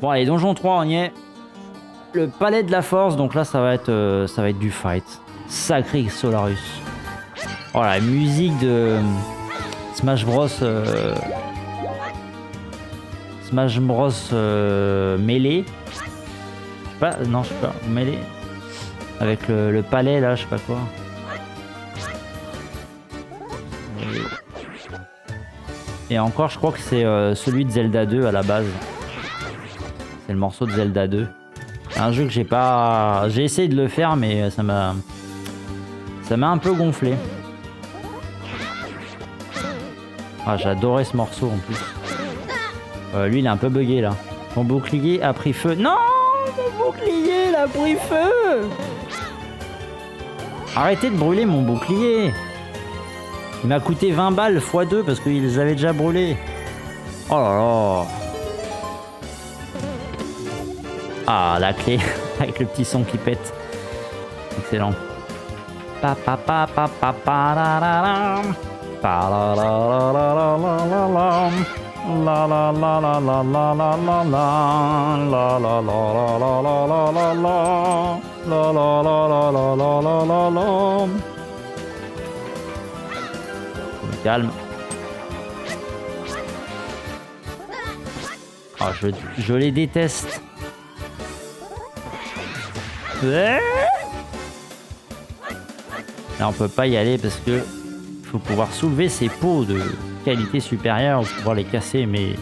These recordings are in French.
Bon allez, donjon 3, on y est. Le palais de la force, donc là ça va être du fight. Sacré Solarus. Oh la musique de Smash Bros. Smash Bros. Melee. Je sais pas, non je sais pas, Melee. Avec le palais là, je sais pas quoi. Et encore, je crois que c'est celui de Zelda 2 à la base. C'est le morceau de Zelda 2. Un jeu que j'ai pas... J'ai essayé de le faire, mais ça m'a un peu gonflé. Ah, j'adorais ce morceau en plus. Lui, il est un peu bugué là. Mon bouclier a pris feu. Non, mon bouclier, il a pris feu. Arrêtez de brûler mon bouclier. Il m'a coûté 20 balles x 2 parce qu'ils les avaient déjà brûlés. Oh là là. Ah, la clé avec le petit son qui pète. Excellent. Pa pa pa pa pa pa la la la. Pa la la la la la la la. La la la la la la la la la. La la la la la la la la la. La la la la la la la la la. Calme. Ah, je les déteste. Là, on peut pas y aller parce que faut pouvoir soulever ces pots de qualité supérieure pour pouvoir les casser, mais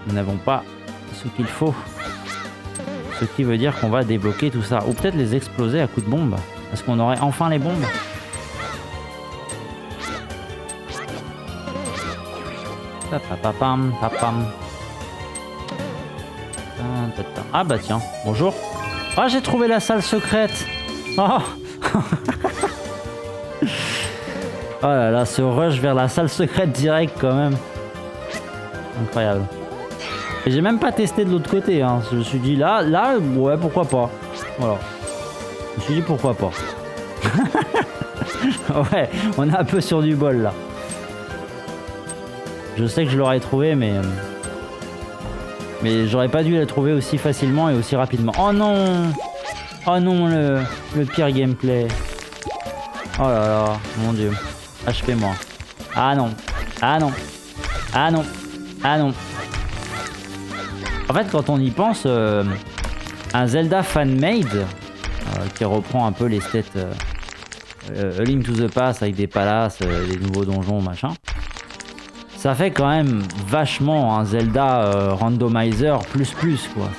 nous n'avons pas ce qu'il faut. Ce qui veut dire qu'on va débloquer tout ça. Ou peut-être les exploser à coups de bombe. Parce qu'on aurait enfin les bombes. Papapam, papam. Ah bah tiens, bonjour. Ah, j'ai trouvé la salle secrète. Oh. Oh là là, ce rush vers la salle secrète direct quand même. Incroyable. Et j'ai même pas testé de l'autre côté, hein. Je me suis dit là, ouais, pourquoi pas. Voilà. Je me suis dit pourquoi pas. Ouais, on est un peu sur du bol là. Je sais que je l'aurais trouvé, mais j'aurais pas dû la trouver aussi facilement et aussi rapidement. Oh non! Oh non, le pire gameplay. Oh là là, mon dieu. HP-moi. Ah non. Ah non. Ah non. Ah non. En fait, quand on y pense, un Zelda fan-made, qui reprend un peu l'esthète A Link to the Past avec des palaces, des nouveaux donjons, machin, ça fait quand même vachement un Zelda randomizer plus quoi.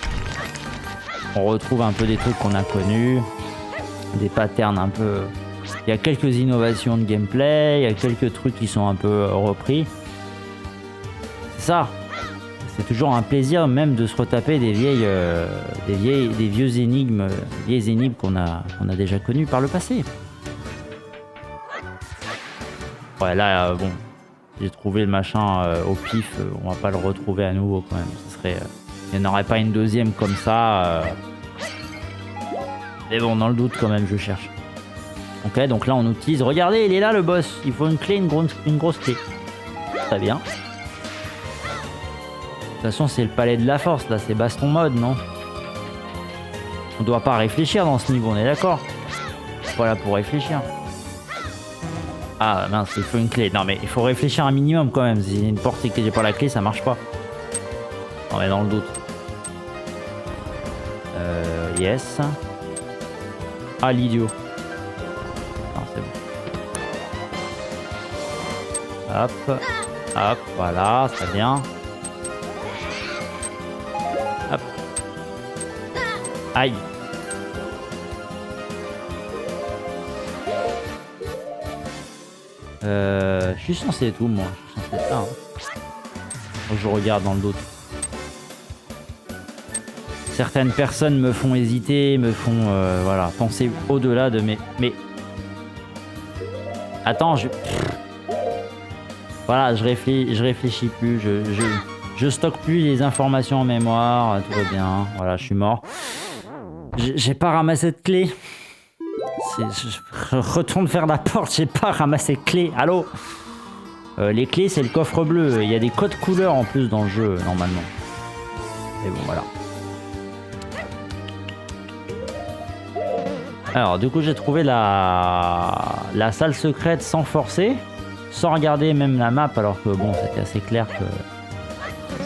On retrouve un peu des trucs qu'on a connus, des patterns un peu... Il y a quelques innovations de gameplay, il y a quelques trucs qui sont un peu repris. C'est ça. C'est toujours un plaisir même de se retaper des vieux énigmes, qu'on a déjà connues par le passé. Ouais, là, bon, j'ai trouvé le machin au pif, on va pas le retrouver à nouveau quand même. Ce serait, il n'y en aurait pas une deuxième comme ça. Mais bon, dans le doute quand même, je cherche. Ok, donc là on utilise... Regardez, il est là le boss. Il faut une clé, une grosse clé. Très bien. De toute façon, c'est le palais de la force, là. C'est baston mode, non? On doit pas réfléchir dans ce niveau, on est d'accord? Voilà, pour réfléchir. Ah mince, il faut une clé. Non mais il faut réfléchir un minimum quand même. Si une porte et que j'ai pas la clé, ça marche pas. On est dans le doute. Yes. Ah, l'idiot. Non, c'est bon. Hop. Hop, voilà, très bien. Hop. Aïe. Je suis censé tout, moi. Je suis censé ça. Hein. Je regarde dans le doute. Certaines personnes me font hésiter, me font voilà, penser au-delà de mes... Mais... Attends, voilà, je réfléchis plus, je stocke plus les informations en mémoire, tout va bien, voilà, je suis mort. J'ai pas ramassé de clé. Je retourne faire la porte, j'ai pas ramassé de clé. Allô? Les clés, c'est le coffre bleu. Il y a des codes couleurs en plus dans le jeu, normalement. Mais bon, voilà. Alors, du coup, j'ai trouvé la salle secrète sans forcer, sans regarder même la map, alors que bon, c'était assez clair que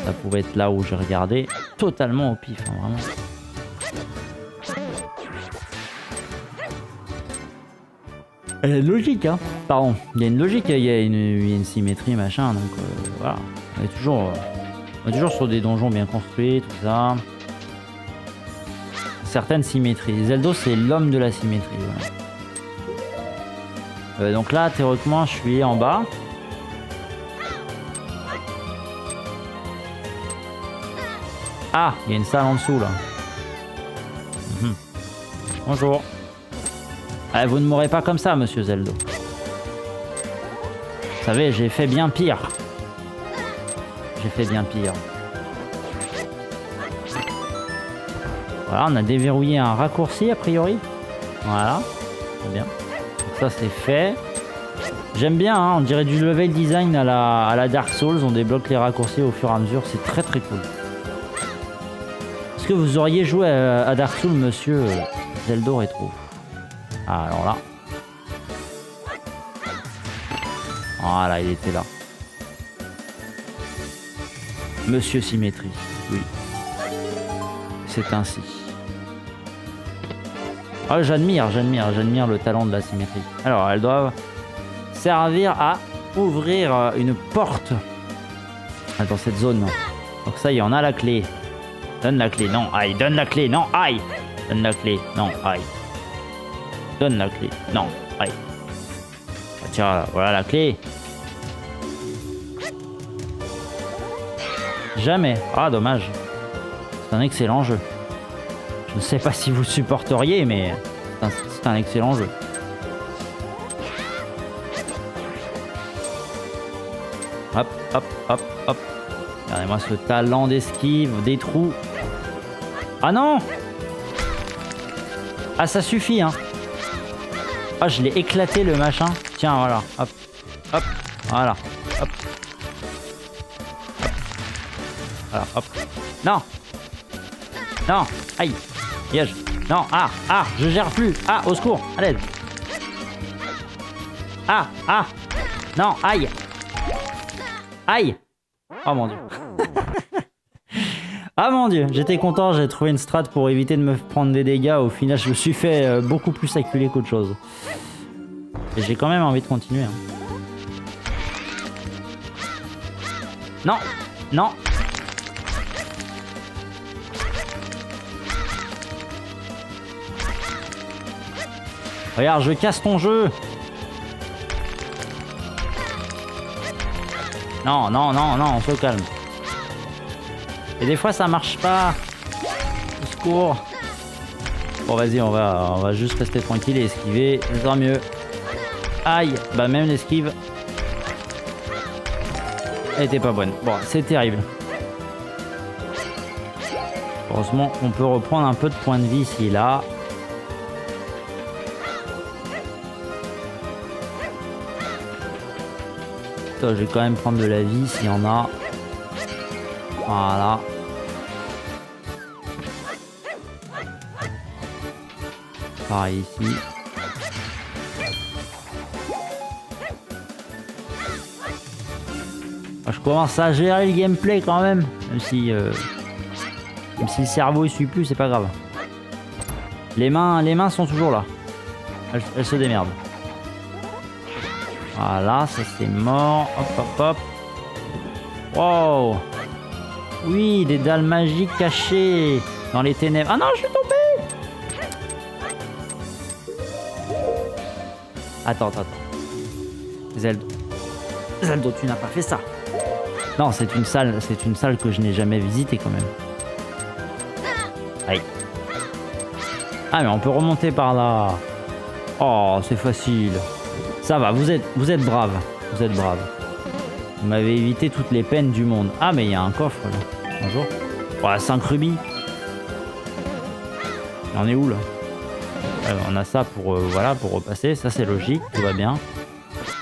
ça pouvait être là où j'ai regardé. Totalement au pif, hein, vraiment. Il y a une logique, hein. Pardon, il y a une logique, il y a une symétrie, machin, donc voilà. On est toujours sur des donjons bien construits, tout ça. Certaines symétries. Zeldo, c'est l'homme de la symétrie. Voilà. Donc là, théoriquement, je suis en bas. Ah, il y a une salle en dessous, là. Bonjour. Ah, vous ne mourrez pas comme ça, monsieur Zeldo. Vous savez, j'ai fait bien pire. J'ai fait bien pire. Voilà, on a déverrouillé un raccourci, a priori. Voilà, très bien. Donc ça, c'est fait. J'aime bien, hein, on dirait du level design à la Dark Souls. On débloque les raccourcis au fur et à mesure. C'est très très cool. Est-ce que vous auriez joué à Dark Souls, monsieur Zeldo Rétro? Ah, alors là. Voilà, il était là. Monsieur Symétrie, oui. C'est ainsi. Ah, j'admire le talent de la symétrie. Alors, elles doivent servir à ouvrir une porte dans cette zone. Donc ça y est, on a la clé. Donne la clé, non, aïe. Donne la clé, non, aïe. Donne la clé, non, aïe. Donne la clé, non, aïe. Ah, tiens, voilà la clé. Jamais. Ah, dommage. C'est un excellent jeu. Je ne sais pas si vous supporteriez, mais c'est un excellent jeu. Hop, hop, hop, hop. Regardez-moi ce talent d'esquive, des trous. Ah non! Ah, ça suffit, hein. Ah, je l'ai éclaté, le machin. Tiens, voilà. Hop, hop, voilà. Hop. Voilà, hop. Non! Non! Aïe! Piège! Non! Ah! Ah! Je gère plus! Ah! Au secours! À l'aide! Ah! Ah! Non! Aïe! Aïe! Oh mon dieu! Ah mon dieu! J'étais content, j'ai trouvé une strat pour éviter de me prendre des dégâts. Au final, je me suis fait beaucoup plus acculer qu'autre chose. Et j'ai quand même envie de continuer. Hein. Non! Non! Regarde, je casse ton jeu. Non, non, non, non, on se calme. Et des fois, ça marche pas. Au secours. Bon, vas-y, on va juste rester tranquille et esquiver. Ça sera mieux. Aïe. Bah, même l'esquive. Elle était pas bonne. Bon, c'est terrible. Heureusement, on peut reprendre un peu de points de vie ici et là. Je vais quand même prendre de la vie s'il y en a. Voilà. Pareil ici. Je commence à gérer le gameplay quand même. Même si le cerveau il suit plus, c'est pas grave. Les mains sont toujours là. Elles se démerdent. Voilà, ça c'est mort. Hop, hop, hop. Wow. Oui, des dalles magiques cachées dans les ténèbres. Ah non, je suis tombé. Attends. Zeldo, tu n'as pas fait ça. Non, c'est une salle que je n'ai jamais visitée quand même. Aïe. Ah, mais on peut remonter par là. Oh, c'est facile. Ça va, vous êtes brave. Vous êtes brave. Vous m'avez évité toutes les peines du monde. Ah, mais il y a un coffre là. Bonjour. Oh, 5 rubis. Il en est où là? On a ça pour voilà, pour repasser. Ça c'est logique. Tout va bien.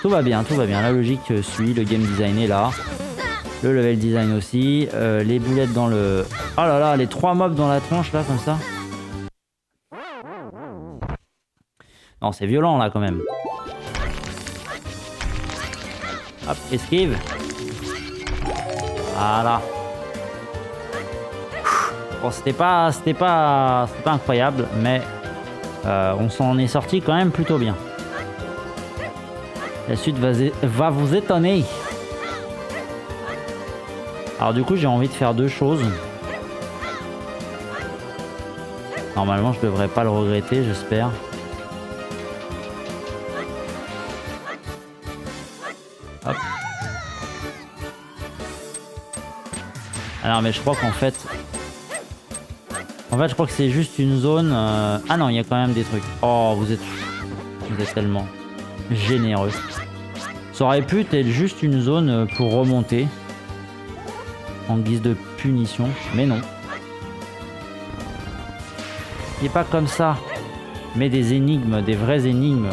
Tout va bien. La logique suit. Le game design est là. Le level design aussi. Les boulettes dans le... Oh là là, les 3 mobs dans la tronche là, comme ça. Non, c'est violent là quand même. Hop, esquive. Voilà. Bon, c'était pas incroyable, mais on s'en est sorti quand même plutôt bien. La suite va vous étonner. Alors du coup, j'ai envie de faire 2 choses. Normalement, je devrais pas le regretter, j'espère. Hop. Alors, mais je crois qu'en fait... je crois que c'est juste une zone... Ah non, il y a quand même des trucs. Oh, vous êtes tellement généreux. Ça aurait pu être juste une zone pour remonter. En guise de punition. Mais non. Il n'est pas comme ça. Mais des énigmes, des vraies énigmes.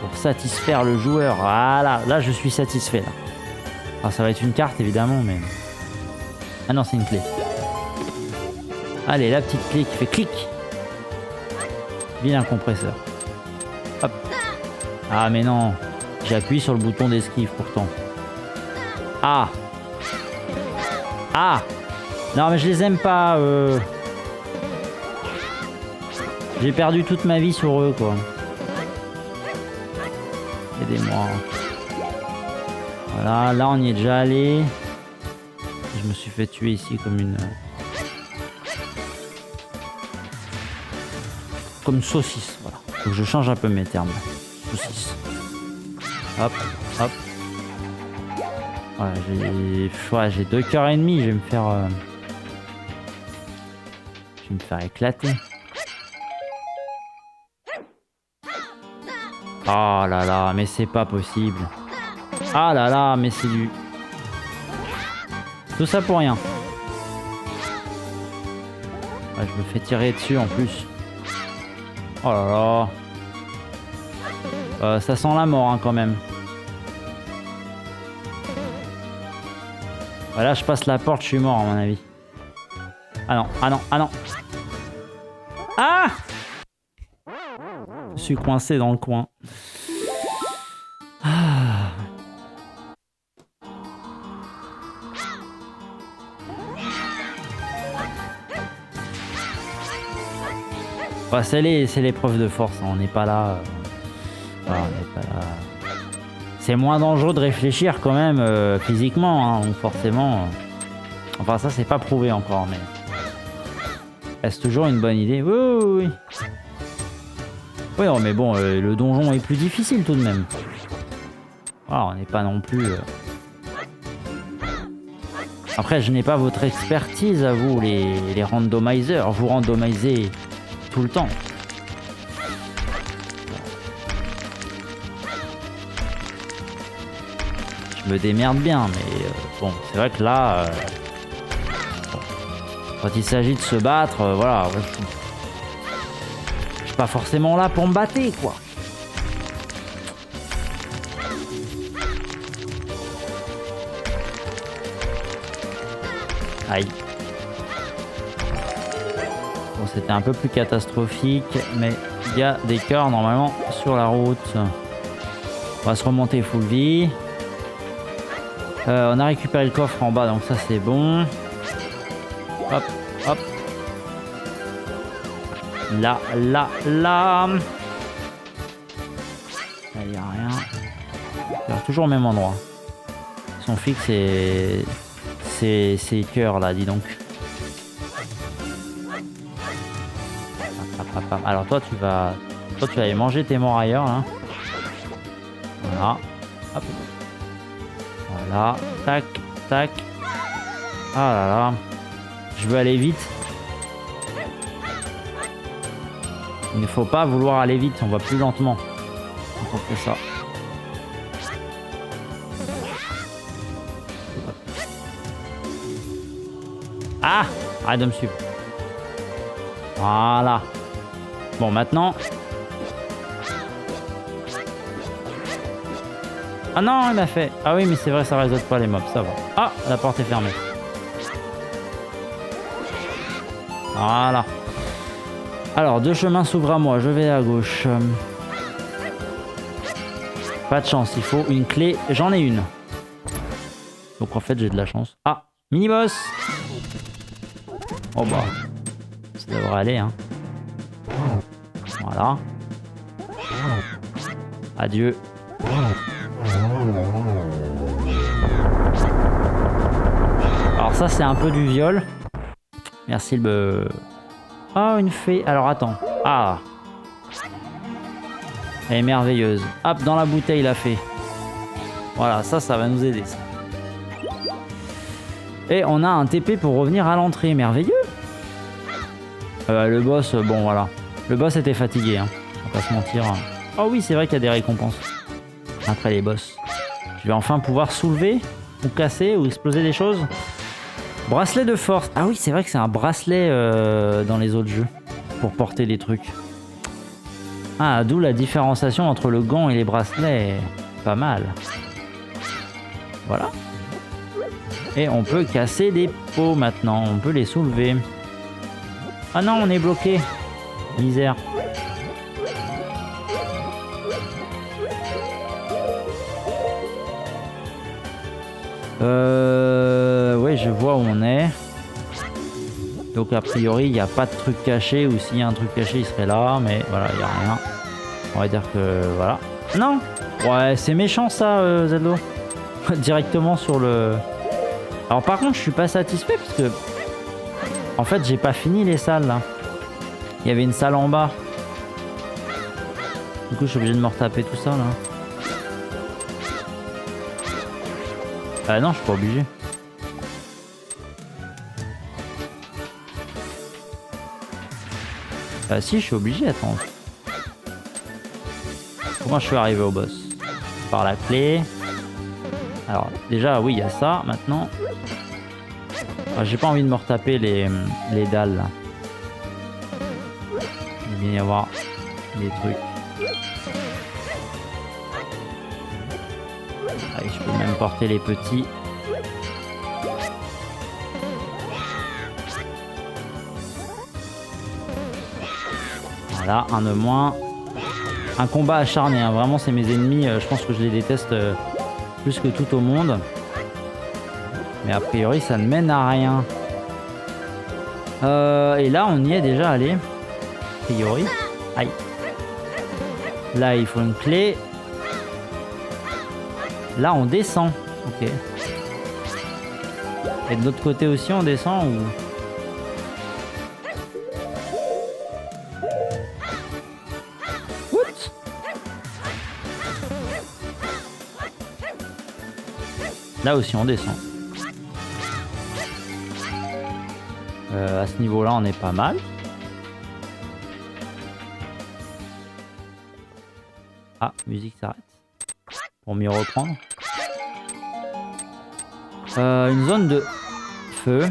Pour satisfaire le joueur. Voilà, là je suis satisfait. Là. Alors ça va être une carte évidemment, mais... Ah non, c'est une clé. Allez, la petite clé qui fait clic. Vilain compresseur. Hop. Ah mais non. J'ai appuyé sur le bouton d'esquive pourtant. Ah. Ah. Non mais je les aime pas. J'ai perdu toute ma vie sur eux quoi. Aidez-moi. Voilà, là on y est déjà allé. Je me suis fait tuer ici comme une... Comme une saucisse, voilà. Faut que je change un peu mes termes. Saucisse. Hop, hop. Ouais, j'ai 2 cœurs et demi, je vais me faire... Je vais me faire éclater. Oh là là, mais c'est pas possible. Ah là là, mais c'est du... Tout ça pour rien. Ouais, je me fais tirer dessus en plus. Oh là là. Ça sent la mort hein, quand même. Voilà, je passe la porte, je suis mort à mon avis. Ah non, ah non, ah non. Ah! Je suis coincé dans le coin. Ah. Bah, c'est l'épreuve de force, hein. On n'est pas là. Voilà, on n'est pas là. C'est moins dangereux de réfléchir quand même physiquement, hein, donc forcément. Enfin, ça, c'est pas prouvé encore, mais. Est-ce toujours une bonne idée? Oui, oui, oui. Oui, non, mais bon, le donjon est plus difficile tout de même. Voilà, on n'est pas non plus... Après, je n'ai pas votre expertise à vous, les randomisers. Vous randomisez tout le temps. Je me démerde bien, mais bon, c'est vrai que là... quand il s'agit de se battre, voilà... Je suis pas forcément là pour me battre, quoi. Aïe. Bon, c'était un peu plus catastrophique, mais il y a des cœurs normalement sur la route. On va se remonter full vie. On a récupéré le coffre en bas, donc ça c'est bon. Hop, hop. Là, là, là. Il n'y a rien. Alors, toujours au même endroit. Son fixe et ces cœurs là, dis donc. Alors toi tu vas aller manger tes morts ailleurs là. Voilà. Hop. Voilà. Tac, tac. Ah là là. Je veux aller vite. Il ne faut pas vouloir aller vite, on va plus lentement. Donc on fait ça. Ah! Arrête de me suivre. Voilà. Bon, maintenant... Ah non, il m'a fait. Ah oui, mais c'est vrai, ça résout pas les mobs, ça va. Ah, la porte est fermée. Voilà. Alors, 2 chemins s'ouvrent à moi, je vais à gauche. Pas de chance, il faut une clé. J'en ai une. Donc en fait, j'ai de la chance. Ah, mini-boss. Oh bah, ça devrait aller, hein. Voilà. Adieu. Alors ça, c'est un peu du viol. Merci le... Oh, une fée. Alors attends. Ah. Elle est merveilleuse. Hop, dans la bouteille, la fée. Voilà, ça va nous aider, ça. Et on a un TP pour revenir à l'entrée. Merveilleux. Le boss, bon, voilà. Le boss était fatigué, hein. On va pas se mentir. Oh oui, c'est vrai qu'il y a des récompenses. Après les boss. Je vais enfin pouvoir soulever, ou casser, ou exploser des choses. Bracelet de force. Ah oui, c'est vrai que c'est un bracelet dans les autres jeux. Pour porter des trucs. Ah, d'où la différenciation entre le gant et les bracelets. Pas mal. Voilà. Et on peut casser des pots maintenant. On peut les soulever. Ah non, on est bloqué. Misère. Ouais, je vois où on est. Donc a priori, il n'y a pas de truc caché. Ou s'il y a un truc caché, il serait là. Mais voilà, il n'y a rien. On va dire que... Voilà. Non. Ouais, c'est méchant ça, Zeldo. Directement sur le... Alors par contre, je suis pas satisfait parce que... En fait, j'ai pas fini les salles là. Il y avait une salle en bas. Du coup, je suis obligé de me retaper tout ça là. Ah non, je suis pas obligé. Ah si, je suis obligé, attends. Comment je suis arrivé au boss? Par la clé. Alors, déjà, oui, il y a ça. Maintenant... Ah, j'ai pas envie de me retaper les dalles là. Il vient y avoir des trucs. Allez, je peux même porter les petits. Voilà, un de moins. Un combat acharné, hein. Vraiment c'est mes ennemis, je pense que je les déteste plus que tout au monde. Mais a priori ça ne mène à rien. Et là on y est déjà allé. A priori. Aïe. Là il faut une clé. Là on descend. Ok. Et de l'autre côté aussi on descend ou... Là aussi on descend. À ce niveau-là on est pas mal. Ah, musique s'arrête. Pour mieux reprendre. Une zone de feu.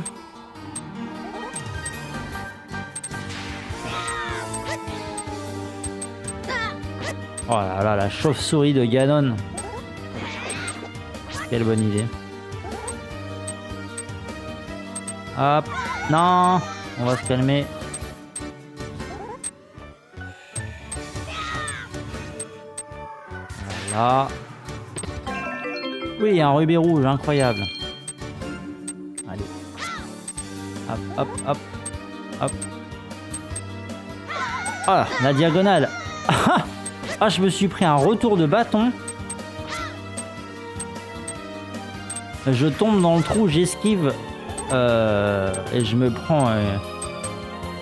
Oh là là, la chauve-souris de Ganon. Quelle bonne idée. Hop. Non. On va se calmer. Voilà. Oui, un rubis rouge, incroyable. Allez. Hop, hop, hop. Hop. Ah, la diagonale. Ah, je me suis pris un retour de bâton. Je tombe dans le trou, j'esquive et je me prends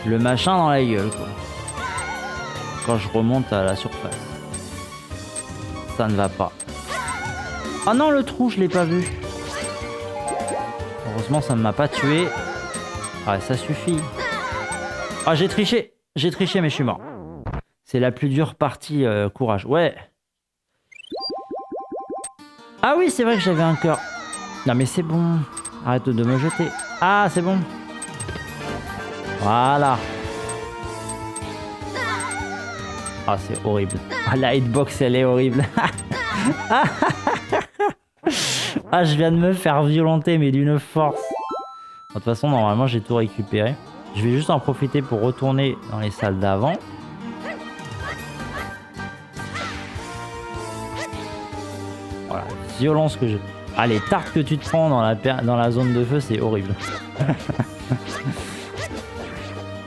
le machin dans la gueule quoi. Quand je remonte à la surface. Ça ne va pas. Ah non, le trou, je l'ai pas vu. Heureusement, ça ne m'a pas tué. Ah, ça suffit. Ah, j'ai triché. J'ai triché, mais je suis mort. C'est la plus dure partie, courage. Ouais. Ah oui, c'est vrai que j'avais un cœur. Non mais c'est bon. Arrête de me jeter. Ah, c'est bon. Voilà. Ah, c'est horrible. Ah, la hitbox, elle est horrible. Ah, je viens de me faire violenter, mais d'une force. De toute façon, normalement, j'ai tout récupéré. Je vais juste en profiter pour retourner dans les salles d'avant. Voilà, violence que je... Ah, les tartes que tu te prends dans la zone de feu, c'est horrible.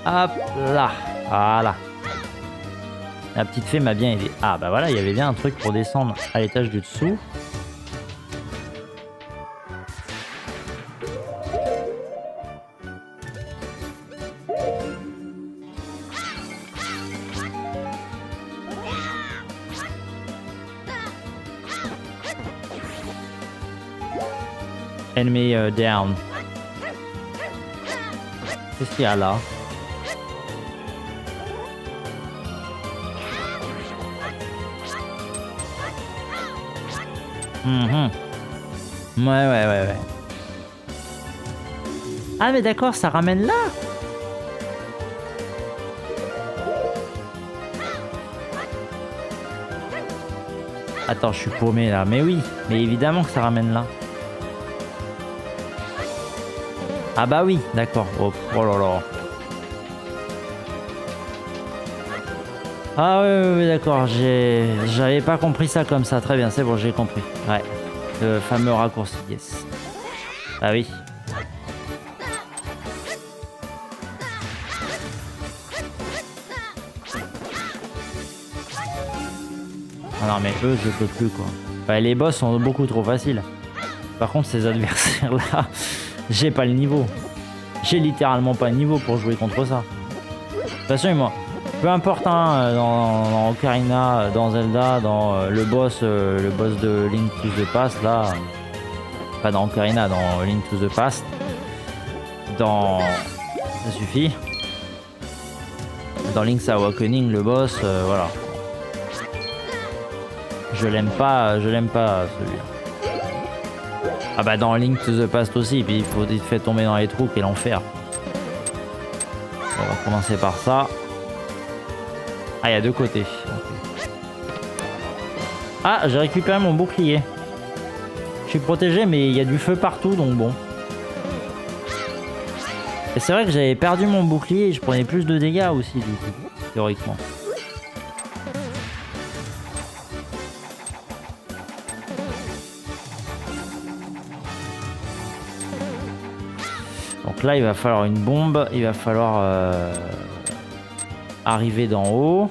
Hop là. Voilà. La petite fée m'a bien aidé. Ah, bah voilà, il y avait bien un truc pour descendre à l'étage du dessous. Enemy down. Qu'est-ce qu'il y a là? Ouais. Ah mais d'accord, ça ramène là. Attends, je suis paumé là. Mais oui, mais évidemment que ça ramène là. Ah bah oui, d'accord. Oh là là. Ah oui, d'accord. J'avais pas compris ça comme ça. Très bien, c'est bon, j'ai compris. Ouais. Le fameux raccourci, yes. Ah oui. Ah non mais eux, je peux plus quoi. Bah, les boss sont beaucoup trop faciles. Par contre, ces adversaires là, j'ai pas le niveau. J'ai littéralement pas le niveau pour jouer contre ça. De toute façon, moi, peu importe hein, dans Ocarina, dans Zelda, dans le boss de Link to the Past là, pas dans Ocarina, dans Link to the Past, dans ça suffit. Dans Link's Awakening, le boss, voilà. Je l'aime pas celui-là. Ah bah dans Link to the Past aussi, puis il te fait tomber dans les trous, quel enfer. On va commencer par ça. Ah, il y a deux côtés. Okay. Ah, j'ai récupéré mon bouclier. Je suis protégé, mais il y a du feu partout, donc bon. Et c'est vrai que j'avais perdu mon bouclier et je prenais plus de dégâts aussi, du coup, théoriquement. Donc là, il va falloir une bombe. Il va falloir arriver d'en haut.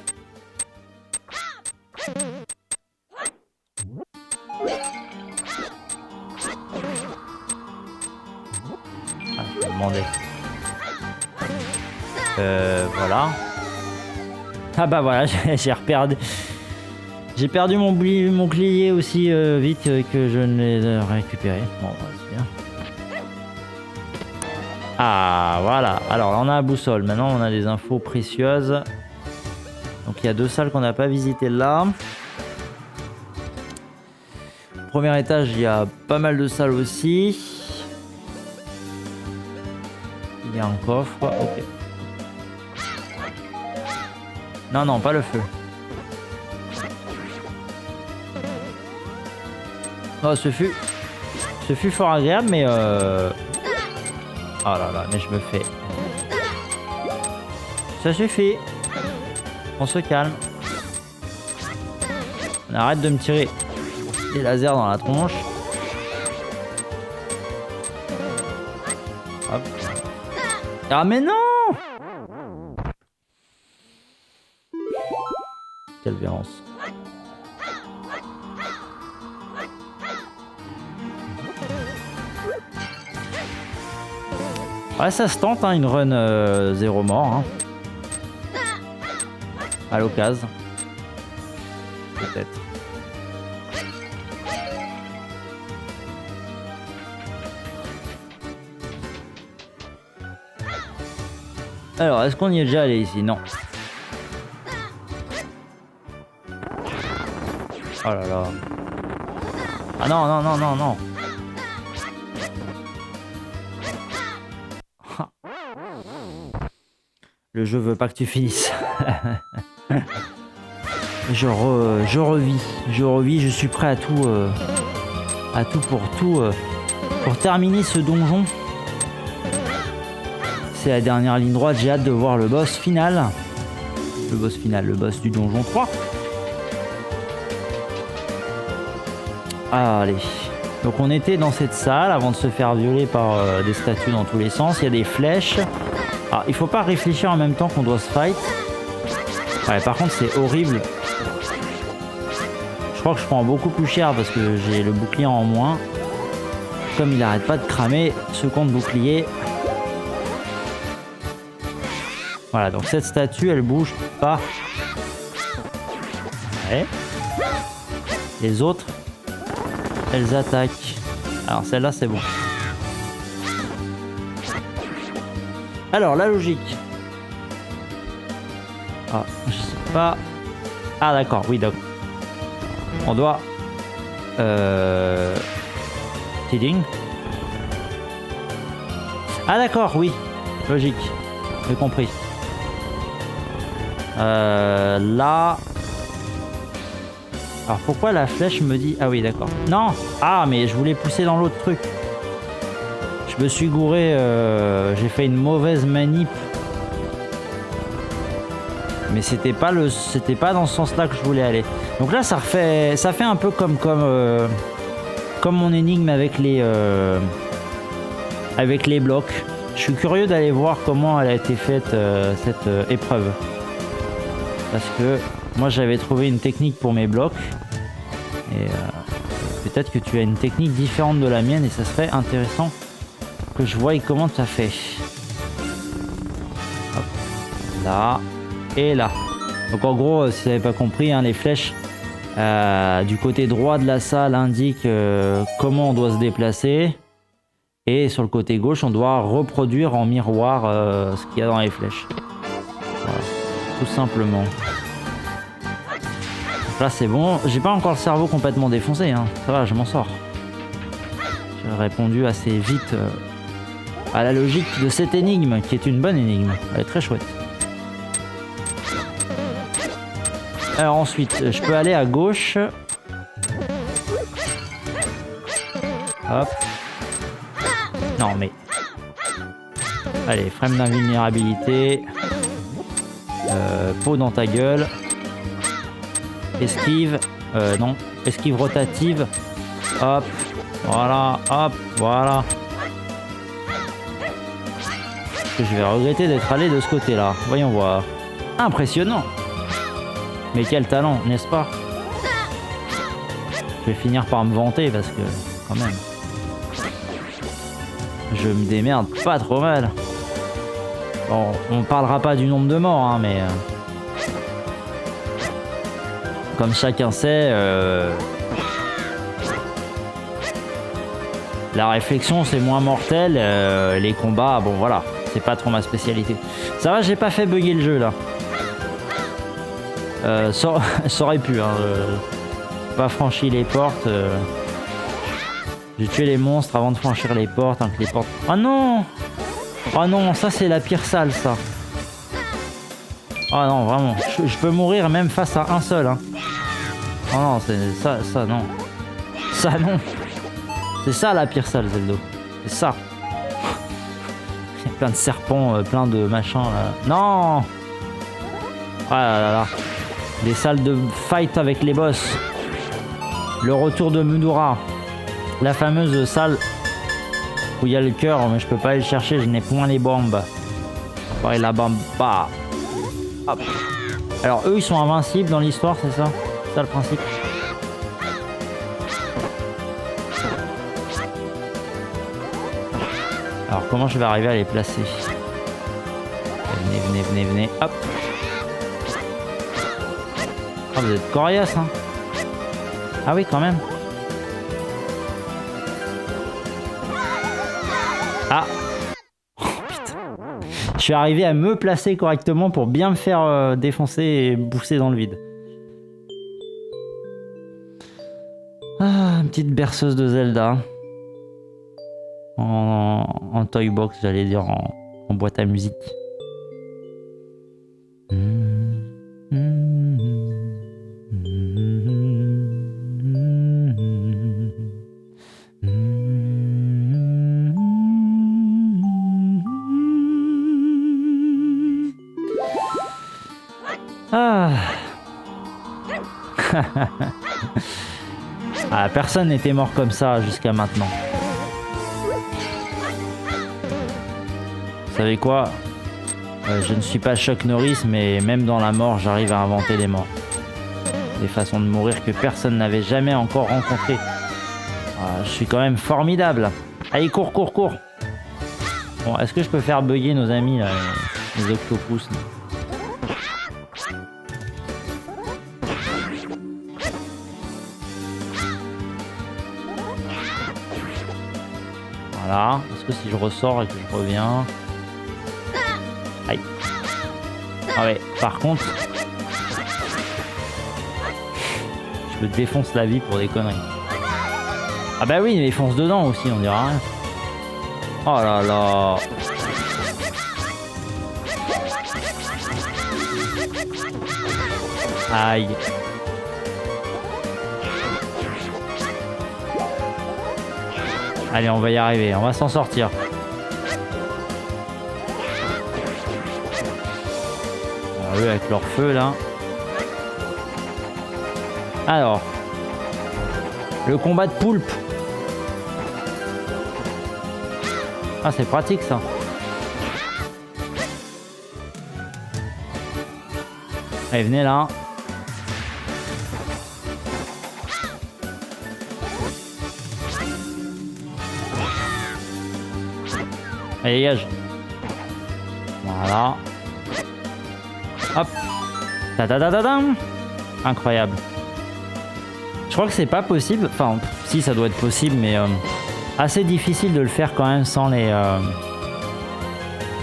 Ah, je me demandais. Voilà. Ah bah voilà, j'ai reperdu. J'ai perdu mon bouclier aussi vite que je ne l'ai récupéré. Bon, c'est bien. Ah voilà, alors là on a la boussole, maintenant on a des infos précieuses. Donc il y a deux salles qu'on n'a pas visitées là. Premier étage, il y a pas mal de salles aussi. Il y a un coffre, ok. Non, pas le feu. Oh, ce fut fort agréable, mais oh là là, mais je me fais... Ça suffit. On se calme. On arrête de me tirer des lasers dans la tronche. Hop. Ah mais non! Quelle violence. Ouais, ça se tente, hein, une run 0 mort. Hein. À l'occasion. Peut-être. Alors, est-ce qu'on y est déjà allé ici? Non. Oh là là. Ah non. Le jeu veut pas que tu finisses. Je revis, je suis prêt à à tout pour terminer ce donjon. C'est la dernière ligne droite, j'ai hâte de voir le boss final. Le boss du donjon 3. Allez. Donc on était dans cette salle avant de se faire violer par des statues dans tous les sens. Il y a des flèches. Alors il faut pas réfléchir en même temps qu'on doit se fight. Ouais, par contre c'est horrible. Je crois que je prends beaucoup plus cher parce que j'ai le bouclier en moins. Comme il arrête pas de cramer ce compte bouclier. Voilà, donc cette statue elle bouge pas. Ouais. Les autres, elles attaquent. Alors celle-là c'est bon. Alors la logique. Ah, je sais pas. Ah d'accord, oui d'accord. On doit... Kidding. Ah d'accord, oui. Logique. J'ai compris. Là... Alors pourquoi la flèche me dit... Ah oui d'accord. Non. Ah mais je voulais pousser dans l'autre truc. Je me suis gouré. J'ai fait une mauvaise manip. Mais c'était pas dans ce sens-là que je voulais aller. Donc là ça fait un peu comme mon énigme avec les blocs. Je suis curieux d'aller voir comment elle a été faite cette épreuve. Parce que moi j'avais trouvé une technique pour mes blocs. Et peut-être que tu as une technique différente de la mienne et ça serait intéressant que je voie comment tu as fait. Hop. Là et là. Donc en gros, si vous n'avez pas compris, hein, les flèches du côté droit de la salle indiquent comment on doit se déplacer. Et sur le côté gauche, on doit reproduire en miroir ce qu'il y a dans les flèches. Voilà. Tout simplement. Donc là c'est bon. J'ai pas encore le cerveau complètement défoncé. Hein. Ça va, je m'en sors. J'ai répondu assez vite à la logique de cette énigme, qui est une bonne énigme. Elle est très chouette. Alors ensuite, je peux aller à gauche. Hop. Non mais... Allez, frame d'invulnérabilité. Peau dans ta gueule. Esquive. Non. Esquive rotative. Hop. Voilà. Hop. Voilà. Je vais regretter d'être allé de ce côté-là. Voyons voir. Impressionnant. Mais quel talent, n'est-ce pas? Je vais finir par me vanter parce que, quand même, je me démerde pas trop mal. Bon, on parlera pas du nombre de morts, hein, mais... comme chacun sait, la réflexion c'est moins mortel, les combats, bon voilà, c'est pas trop ma spécialité. Ça va, j'ai pas fait bugger le jeu là. Ça aurait pu, hein, pas franchi les portes. J'ai tué les monstres avant de franchir les portes, hein, que les portes... Oh non! Oh non, ça c'est la pire salle ça. Oh non, vraiment, je peux mourir même face à un seul. Hein. Oh non, c'est ça non. Ça non. C'est ça la pire salle, Zeldo. C'est ça. Il y a plein de serpents, plein de machins là. Non! Ah là là là. Des salles de fight avec les boss. Le retour de Mudora. La fameuse salle où il y a le cœur, mais je peux pas aller le chercher, je n'ai point les bombes. Ouais, la bombe. Bah. Hop. Alors eux ils sont invincibles dans l'histoire, c'est ça? C'est ça le principe. Alors comment je vais arriver à les placer? Venez, venez, venez, venez. Hop. Oh, vous êtes coriace, hein? Ah oui, quand même. Ah. Oh, putain. Je suis arrivé à me placer correctement pour bien me faire défoncer et booster dans le vide. Ah, une petite berceuse de Zelda. En toy box, j'allais dire en boîte à musique. Ah. Ah, personne n'était mort comme ça jusqu'à maintenant. Vous savez quoi? Je ne suis pas Chuck Norris, mais même dans la mort, j'arrive à inventer des morts. Des façons de mourir que personne n'avait jamais encore rencontrées. Ah, je suis quand même formidable. Allez, cours, cours, cours. Bon, est-ce que je peux faire bugger nos amis, là, les octopus là. Voilà. Est-ce que si je ressors et que je reviens... Aïe. Ah ouais, par contre... Je me défonce la vie pour des conneries. Ah bah oui, mais fonce dedans aussi, on dira rien. Oh là là. Aïe. Allez, on va y arriver, on va s'en sortir. Alors, eux avec leur feu là. Alors. Le combat de poulpe. Ah, c'est pratique ça. Allez, venez là. Allez, dégage. Voilà. Hop. Ta-ta-ta-ta-tam. Incroyable. Je crois que c'est pas possible. Enfin, si, ça doit être possible, mais assez difficile de le faire quand même sans les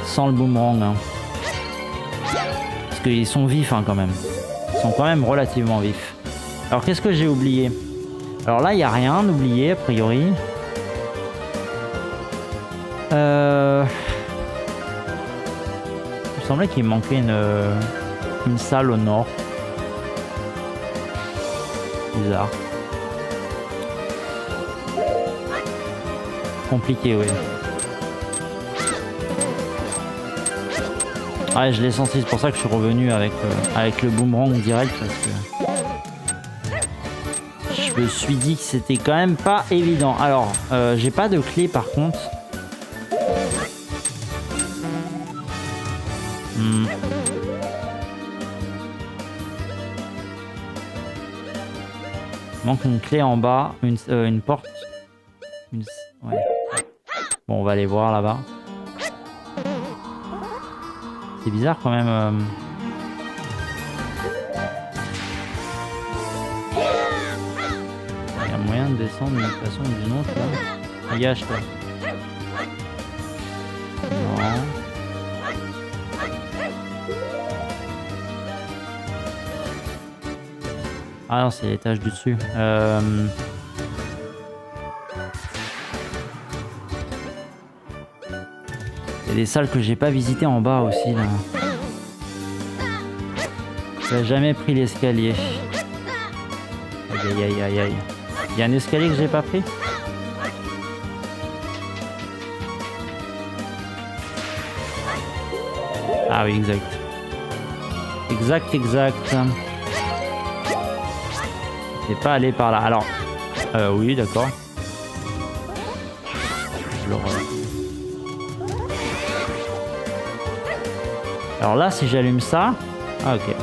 sans le boomerang. Hein. Parce qu'ils sont vifs hein, quand même. Ils sont quand même relativement vifs. Alors, qu'est-ce que j'ai oublié? Alors là, il n'y a rien d'oublié, a priori. Il me semblait qu'il manquait une salle au nord. Bizarre. Compliqué, oui. Ouais, je l'ai senti, c'est pour ça que je suis revenu avec le boomerang direct parce que je me suis dit que c'était quand même pas évident. Alors, j'ai pas de clé par contre. Manque une clé en bas, une porte. Ouais. Bon, on va aller voir là-bas. C'est bizarre quand même. Il y a moyen de descendre d'une façon ou d'une autre là. Dégage toi. Non. Ah non, c'est l'étage du dessus. Il y a des salles que j'ai pas visitées en bas aussi là. J'ai jamais pris l'escalier. Aïe aïe aïe aïe. Il y a un escalier que j'ai pas pris. Ah oui, exact. Exact. C'est pas allé par là. Alors, oui, d'accord. Alors là, si j'allume ça... Ah, ok.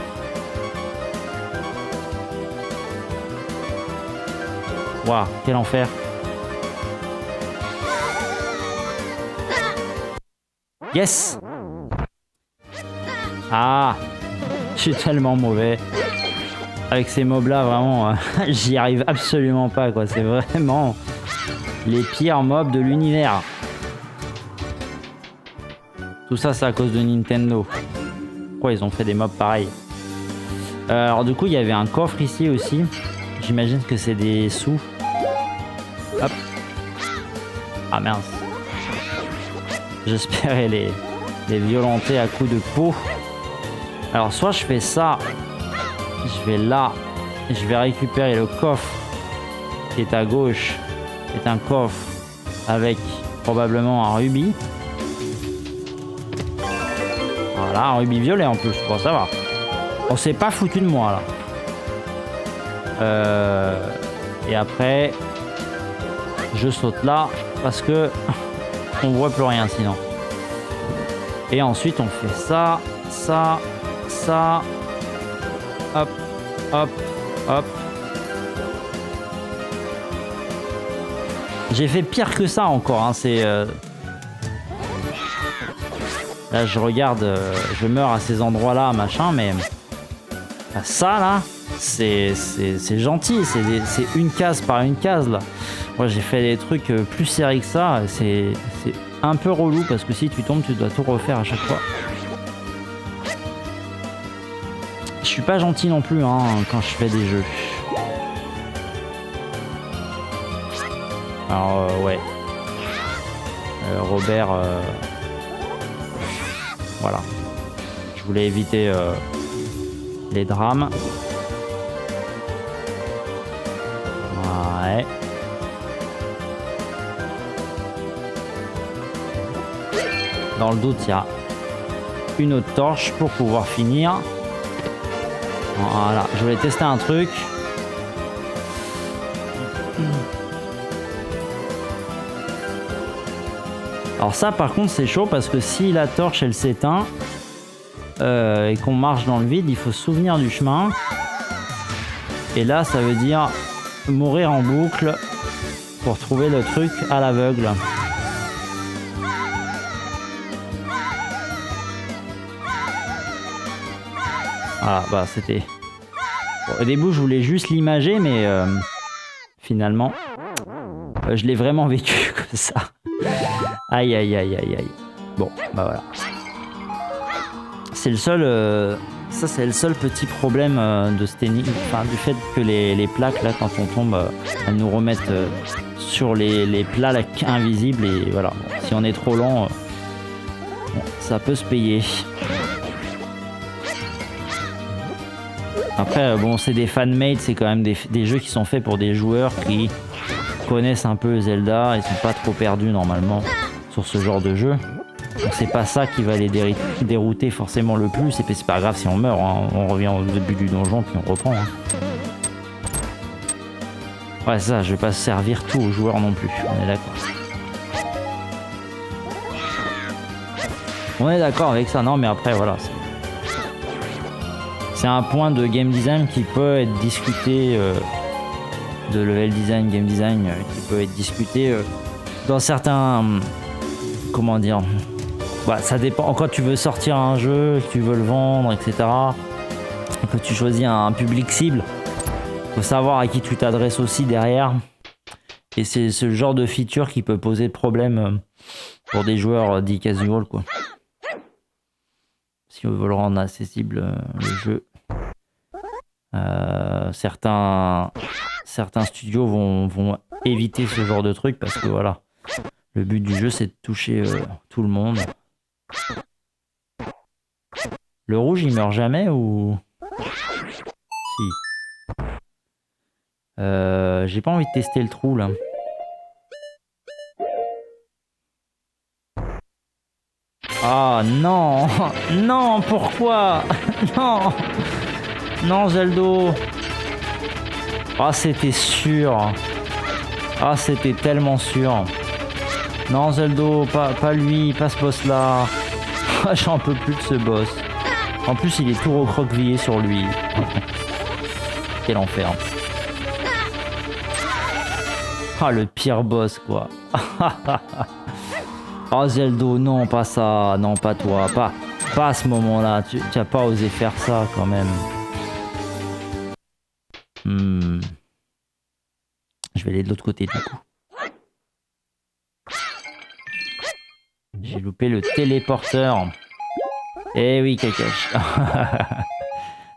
Waouh, quel enfer. Yes! Ah! Je suis tellement mauvais. Avec ces mobs là, vraiment, j'y arrive absolument pas, quoi. C'est vraiment les pires mobs de l'univers. Tout ça, c'est à cause de Nintendo. Pourquoi ils ont fait des mobs pareils? Alors du coup, il y avait un coffre ici aussi. J'imagine que c'est des sous. Hop. Ah mince. J'espérais les violenter à coups de peau. Alors soit je fais ça. Je vais là. Et je vais récupérer le coffre qui est à gauche. C'est un coffre avec probablement un rubis. Voilà, un rubis violet en plus. Bon, ça va. On s'est pas foutu de moi là. Et après, je saute là parce que on voit plus rien sinon. Et ensuite on fait ça, ça, ça. Hop, hop, hop. J'ai fait pire que ça encore. Hein. C'est là je regarde, je meurs à ces endroits-là, machin, mais ça là. C'est gentil, c'est une case par une case là. Moi j'ai fait des trucs plus serrés que ça, c'est un peu relou parce que si tu tombes tu dois tout refaire à chaque fois. Je suis pas gentil non plus hein, quand je fais des jeux. Alors ouais. Robert, voilà. Je voulais éviter les drames. Ouais. Dans le doute, il y a une autre torche pour pouvoir finir. Voilà, je voulais tester un truc. Alors ça, par contre, c'est chaud parce que si la torche, elle s'éteint et qu'on marche dans le vide, il faut se souvenir du chemin. Et là, ça veut dire mourir en boucle pour trouver le truc à l'aveugle. Voilà, bah c'était... Bon, au début, je voulais juste l'imager, mais finalement, je l'ai vraiment vécu comme ça. Aïe, aïe, aïe, aïe, aïe. Bon, bah voilà. C'est le seul... ça, c'est le seul petit problème de cette énigme. Enfin, du fait que les plaques, là, quand on tombe, elles nous remettent sur les plats là, invisibles. Et voilà, bon, si on est trop lent, bon, ça peut se payer. Après, bon, c'est des fan-made, c'est quand même des jeux qui sont faits pour des joueurs qui connaissent un peu Zelda et sont pas trop perdus normalement sur ce genre de jeu. Donc c'est pas ça qui va les dérouter forcément le plus, et puis c'est pas grave si on meurt, hein. On revient au début du donjon puis on reprend. Hein. Ouais, ça, je vais pas servir tout aux joueurs non plus, on est d'accord. On est d'accord avec ça, non mais après voilà. C'est un point de game design qui peut être discuté, de level design, game design, qui peut être discuté dans certains... comment dire, bah, ça dépend. Quand tu veux sortir un jeu, que tu veux le vendre, etc., que tu choisis un public cible, faut savoir à qui tu t'adresses aussi derrière. Et c'est ce genre de feature qui peut poser problème pour des joueurs dits casual, quoi. Si on veut le rendre accessible, le jeu. Certains studios vont éviter ce genre de truc parce que voilà. Le but du jeu, c'est de toucher tout le monde. Le rouge, il meurt jamais ou... Si. J'ai pas envie de tester le trou, là. Ah, non. Non, pourquoi? Non. Non, Zeldo. Ah, c'était sûr. Ah, c'était tellement sûr. Non, Zeldo, pas lui, pas ce boss là. J'en peux plus de ce boss. En plus, il est tout recroquevillé sur lui. Quel enfer. Ah, le pire boss, quoi. Oh, Zeldo, non, pas ça. Non, pas toi. Pas à ce moment-là. Tu n'as pas osé faire ça, quand même. Je vais aller de l'autre côté, du coup. J'ai loupé le téléporteur. Eh oui, Kakashi.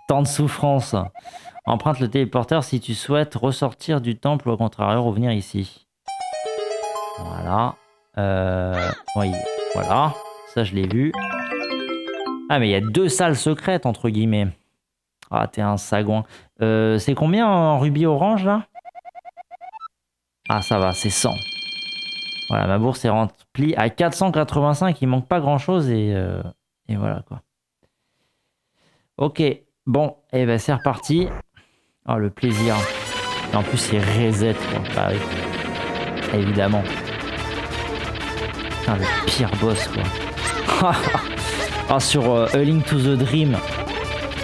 Tant de souffrance. Emprunte le téléporteur si tu souhaites ressortir du temple ou au contraire revenir ici. Voilà. Oui, voilà. Ça, je l'ai vu. Ah, mais il y a 2 salles secrètes, entre guillemets. Ah, t'es un sagouin. C'est combien en rubis orange, là? Ah, ça va, c'est 100. Voilà, ma bourse est remplie à 485. Il manque pas grand-chose et voilà, quoi. Ok. Bon, et ben c'est reparti. Oh, le plaisir. Et en plus, c'est reset, quoi. Bah oui. Évidemment. Putain, le pire boss, quoi. Ah, sur A Link to the Dream.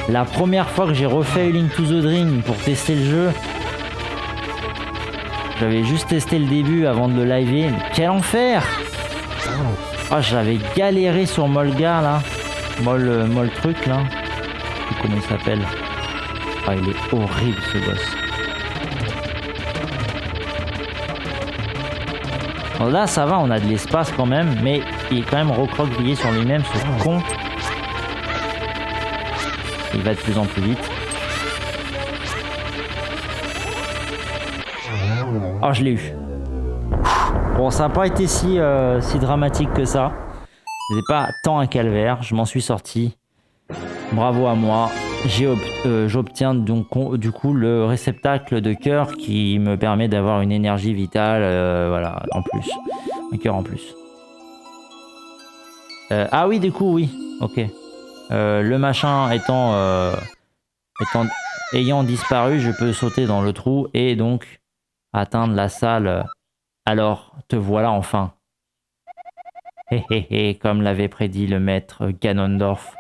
La première fois que j'ai refait A Link to the Dream pour tester le jeu, j'avais juste testé le début avant de le liver. Mais quel enfer! Ah, j'avais galéré sur Molgar, là. Mol truc, là. Je sais plus comment il s'appelle. Ah, il est horrible, ce boss. Bon, là, ça va, on a de l'espace quand même, mais il est quand même recroquevillé sur lui-même, ce con. Il va de plus en plus vite. Oh, je l'ai eu. Bon, ça n'a pas été si dramatique que ça. C'était pas tant un calvaire, je m'en suis sorti. Bravo à moi. J'obtiens donc du coup le réceptacle de cœur qui me permet d'avoir une énergie vitale, voilà, en plus. Un cœur en plus. Ah oui, du coup, oui. Ok. Le machin ayant disparu, je peux sauter dans le trou et donc atteindre la salle. Alors, te voilà enfin. Hé hé hé, comme l'avait prédit le maître Ganondorf.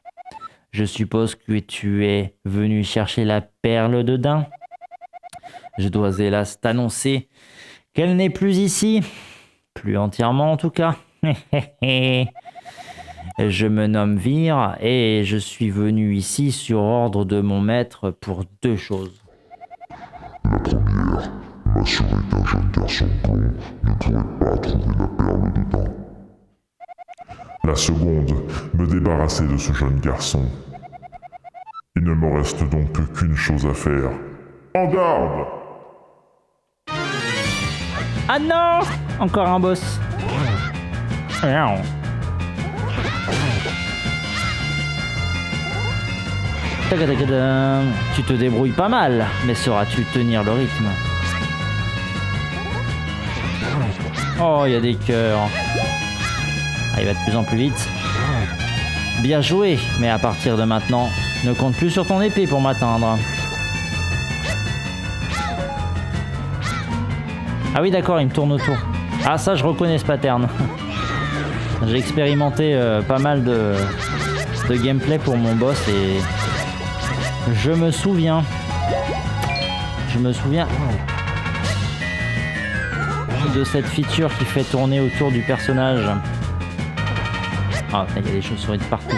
Je suppose que tu es venu chercher la perle de Dain. Je dois hélas t'annoncer qu'elle n'est plus ici. Plus entièrement en tout cas. Je me nomme Vir et je suis venu ici sur ordre de mon maître pour deux choses. La première, m'assurer qu'un jeune garçon blond ne pourrait pas trouver la perle de Dain. La seconde, me débarrasser de ce jeune garçon. Il ne me reste donc qu'une chose à faire. En garde! Ah non! Encore un boss. Tu te débrouilles pas mal, mais sauras-tu tenir le rythme? Oh, il y a des cœurs. Ah, il va de plus en plus vite. Bien joué, mais à partir de maintenant, ne compte plus sur ton épée pour m'atteindre. Ah oui, d'accord, il me tourne autour. Ah, ça, je reconnais ce pattern. J'ai expérimenté pas mal de gameplay pour mon boss et je me souviens de cette feature qui fait tourner autour du personnage. Ah, il y a des chauves-souris de partout.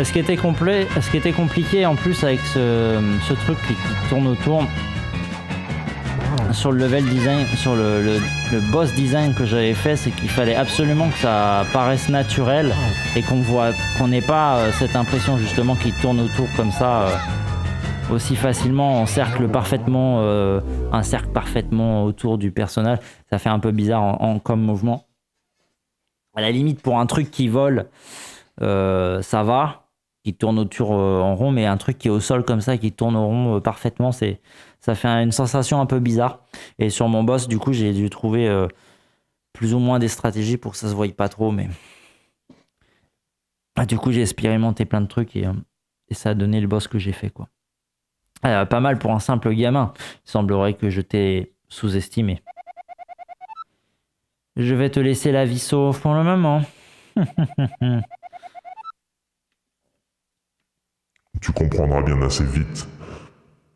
Ce qui était compliqué en plus avec ce truc qui tourne autour, sur le level design, sur le boss design que j'avais fait, c'est qu'il fallait absolument que ça paraisse naturel et qu'on n'ait pas cette impression justement qu'il tourne autour comme ça aussi facilement, un cercle parfaitement autour du personnage. Ça fait un peu bizarre comme mouvement. À la limite, pour un truc qui vole, ça va, qui tourne autour en rond, mais un truc qui est au sol comme ça, qui tourne au rond parfaitement, ça fait une sensation un peu bizarre. Et sur mon boss, du coup, j'ai dû trouver plus ou moins des stratégies pour que ça se voie pas trop, mais du coup, j'ai expérimenté plein de trucs et ça a donné le boss que j'ai fait, quoi. Pas mal pour un simple gamin. Il semblerait que je t'ai sous-estimé. Je vais te laisser la vie sauve pour le moment. Tu comprendras bien assez vite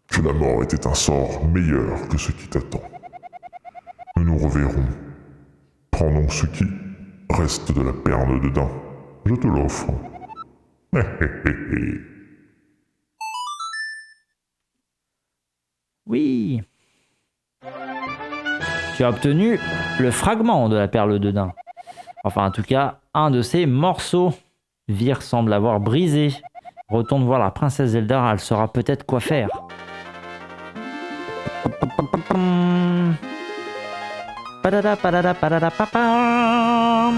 que la mort était un sort meilleur que ce qui t'attend. Nous nous reverrons. Prends donc ce qui reste de la perle de Dain. Je te l'offre. Oui. Tu as obtenu le fragment de la perle de Dain. Enfin, en tout cas, un de ces morceaux. Vir semble avoir brisé. Retourne voir la princesse Zelda, elle saura peut-être quoi faire. Padada, padada, padada, papa.